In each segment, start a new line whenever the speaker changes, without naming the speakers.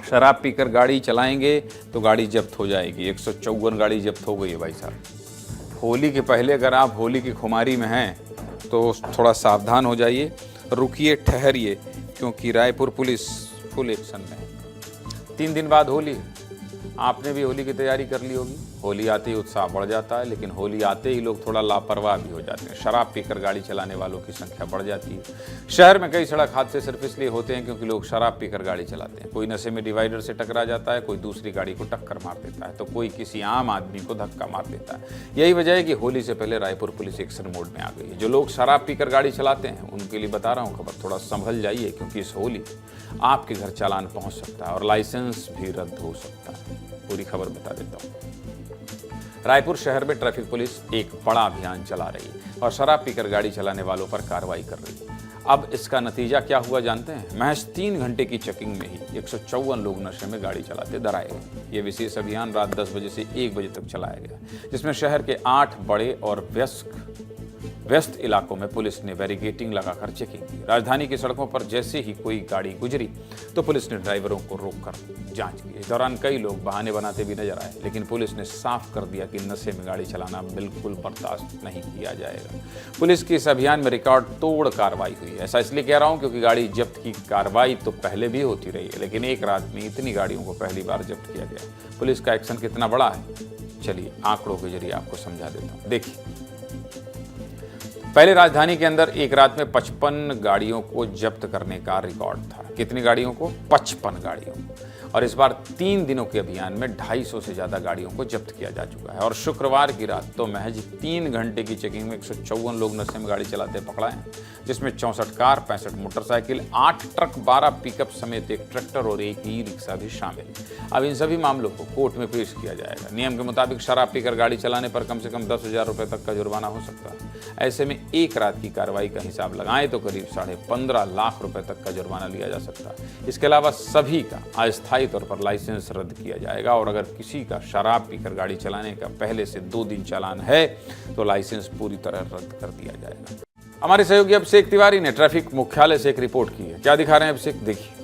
शराब पीकर गाड़ी चलाएंगे तो गाड़ी जब्त हो जाएगी। 154 गाड़ी जब्त हो गई है भाई साहब। होली के पहले अगर आप होली की खुमारी में हैं तो थोड़ा सावधान हो जाइए, रुकिए, ठहरिए, क्योंकि रायपुर पुलिस फुल एक्शन में है। 3 दिन बाद होली है। आपने भी होली की तैयारी कर ली होगी। होली आते ही उत्साह बढ़ जाता है, लेकिन होली आते ही लोग थोड़ा लापरवाह भी हो जाते हैं। शराब पीकर गाड़ी चलाने वालों की संख्या बढ़ जाती है। शहर में कई सड़क हादसे सिर्फ इसलिए होते हैं क्योंकि लोग शराब पीकर गाड़ी चलाते हैं। कोई नशे में डिवाइडर से टकरा जाता है, कोई दूसरी गाड़ी को टक्कर मार देता है, तो कोई किसी आम आदमी को धक्का मार देता है। यही वजह है कि होली से पहले रायपुर पुलिस एक्शन मोड में आ गई है। जो लोग शराब पीकर गाड़ी चलाते हैं उनके लिए बता रहा हूँ खबर, थोड़ा संभल जाइए, क्योंकि इस होली आपके घर चालान पहुँच सकता है और लाइसेंस भी रद्द हो सकता है। पूरी खबर बता देता हूँ। रायपुर शहर में ट्रैफिक पुलिस एक बड़ा अभियान चला रही है और शराब पीकर गाड़ी चलाने वालों पर कार्रवाई कर रही है। अब इसका नतीजा क्या हुआ जानते हैं? महज 3 घंटे की चेकिंग में ही 154 लोग नशे में गाड़ी चलाते धराए गए। ये विशेष अभियान रात 10 बजे से 1 बजे तक चलाया गया, जिसमें शहर के 8 बड़े और व्यस्त इलाकों में पुलिस ने बैरिकेडिंग लगाकर चेकिंग की। राजधानी की सड़कों पर जैसे ही कोई गाड़ी गुजरी तो पुलिस ने ड्राइवरों को रोककर जांच की। इस दौरान कई लोग बहाने बनाते भी नजर आए, लेकिन पुलिस ने साफ कर दिया कि नशे में गाड़ी चलाना बिल्कुल बर्दाश्त नहीं किया जाएगा। पुलिस की इस अभियान में रिकॉर्ड तोड़ कार्रवाई हुई है। ऐसा इसलिए कह रहा हूं क्योंकि गाड़ी जब्त की कार्रवाई तो पहले भी होती रही है, लेकिन एक रात में इतनी गाड़ियों को पहली बार जब्त किया गया। पुलिस का एक्शन कितना बड़ा है, चलिए आंकड़ों के जरिए आपको समझा देता हूं। देखिए, पहले राजधानी के अंदर एक रात में 55 गाड़ियों को जब्त करने का रिकॉर्ड था। कितनी गाड़ियों को? 55 गाड़ियों को। और इस बार 3 दिनों के अभियान में 250 से ज्यादा गाड़ियों को जब्त किया जा चुका है। और शुक्रवार की रात तो महज 3 घंटे की चेकिंग में 154 लोग नशे में गाड़ी चलाते पकड़ाए हैं, जिसमें 64 कार, 65 मोटरसाइकिल, 8 ट्रक, 12 पिकअप समेत 1 ट्रैक्टर और 1 ई रिक्शा भी शामिल है। अब इन सभी मामलों को कोर्ट में पेश किया जाएगा। नियम के मुताबिक शराब पीकर गाड़ी चलाने पर कम से कम 10,000 रुपए तक का जुर्माना हो सकता है। ऐसे में एक रात की कार्रवाई का हिसाब लगाएं तो करीब 15.5 लाख रुपए तक का जुर्माना लिया जा सकता है। इसके अलावा सभी का अस्थायी तौर पर लाइसेंस रद्द किया जाएगा और अगर किसी का शराब पीकर गाड़ी चलाने का पहले से 2 दिन चालान है तो लाइसेंस पूरी तरह रद्द कर दिया जाएगा। हमारे सहयोगी अभिषेक तिवारी ने ट्रैफिक मुख्यालय से एक रिपोर्ट की है। क्या दिखा रहे हैं अभिषेक, देखिए।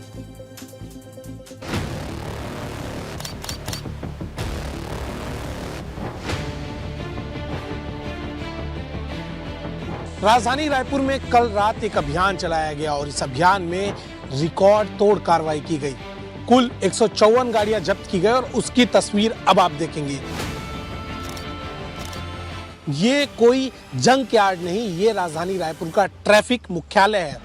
राजधानी रायपुर में कल रात एक अभियान चलाया गया और इस अभियान में रिकॉर्ड तोड़ कार्रवाई की गई। कुल 154 गाड़ियां जब्त की गई और उसकी तस्वीर अब आप देखेंगे। ये कोई जंक यार्ड नहीं, ये राजधानी रायपुर का ट्रैफिक मुख्यालय है।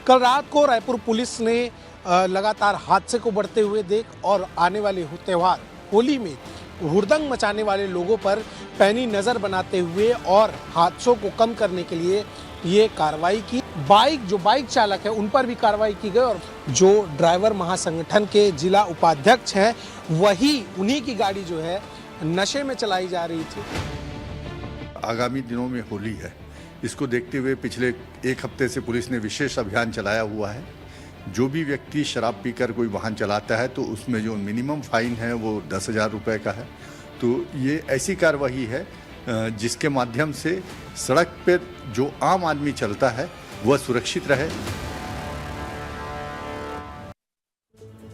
कल रात को रायपुर पुलिस ने लगातार हादसे को बढ़ते हुए देख और आने वाले त्योहार होली में हुड़दंग मचाने वाले लोगों पर पैनी नजर बनाते हुए और हादसों को कम करने के लिए ये कार्रवाई की। जो बाइक चालक है उन पर भी कार्रवाई की गई और जो ड्राइवर महासंगठन के जिला उपाध्यक्ष हैं उन्हीं की गाड़ी जो है नशे में चलाई जा रही थी।
आगामी दिनों में होली है, इसको देखते हुए पिछले 1 हफ्ते से पुलिस ने विशेष अभियान चलाया हुआ है। जो भी व्यक्ति शराब पीकर कोई वाहन चलाता है तो उसमें जो मिनिमम फाइन है वो 10,000 रुपये का है। तो ये ऐसी कार्रवाई है जिसके माध्यम से सड़क पर जो आम आदमी चलता है वह सुरक्षित रहे।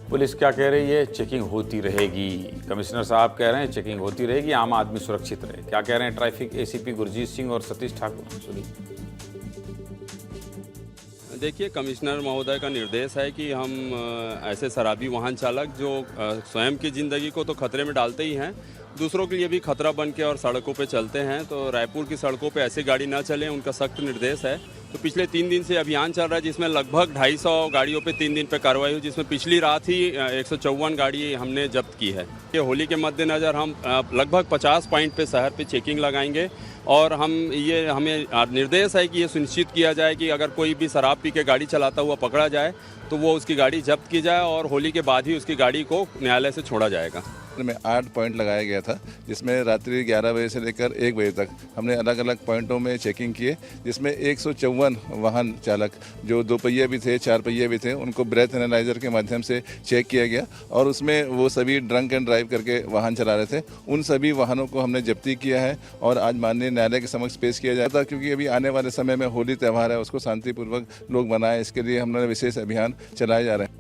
पुलिस क्या कह रही है? चेकिंग होती रहेगी। कमिश्नर साहब कह रहे हैं चेकिंग होती रहेगी, आम आदमी सुरक्षित रहे। क्या कह रहे हैं ट्रैफिक एसीपी गुरजीत सिंह और सतीश ठाकुर? सुनिए।
देखिए, कमिश्नर महोदय का निर्देश है कि हम ऐसे शराबी वाहन चालक जो स्वयं की ज़िंदगी को तो खतरे में डालते ही हैं, दूसरों के लिए भी खतरा बन के और सड़कों पे चलते हैं, तो रायपुर की सड़कों पे ऐसे गाड़ी ना चलें, उनका सख्त निर्देश है। तो पिछले 3 दिन से अभियान चल रहा है जिसमें लगभग 250 गाड़ियों पे 3 दिन पे कार्रवाई हुई, जिसमें पिछली रात ही 154 गाड़ी हमने जब्त की है। ये होली के मद्देनज़र हम लगभग 50 पॉइंट पे शहर पे चेकिंग लगाएंगे और हमें निर्देश है कि ये सुनिश्चित किया जाए कि अगर कोई भी शराब पी के गाड़ी चलाता हुआ पकड़ा जाए तो वो उसकी गाड़ी जब्त की जाए और होली के बाद ही उसकी गाड़ी को न्यायालय से छोड़ा जाएगा।
में 8 पॉइंट लगाया गया था, जिसमें रात्रि 11 बजे से लेकर 1 बजे तक हमने अलग अलग पॉइंटों में चेकिंग किए, जिसमें 154 वाहन चालक जो 2 पहिए भी थे, 4 पहिए भी थे, उनको ब्रेथ एनालाइजर के माध्यम से चेक किया गया और उसमें वो सभी ड्रंक एंड ड्राइव करके वाहन चला रहे थे। उन सभी वाहनों को हमने जब्ती किया है और आज माननीय न्यायालय के समक्ष पेश किया जाता, क्योंकि अभी आने वाले समय में होली त्यौहार है, उसको शांतिपूर्वक लोग मनाएं, इसके लिए हमने विशेष अभियान चलाए जा रहे हैं।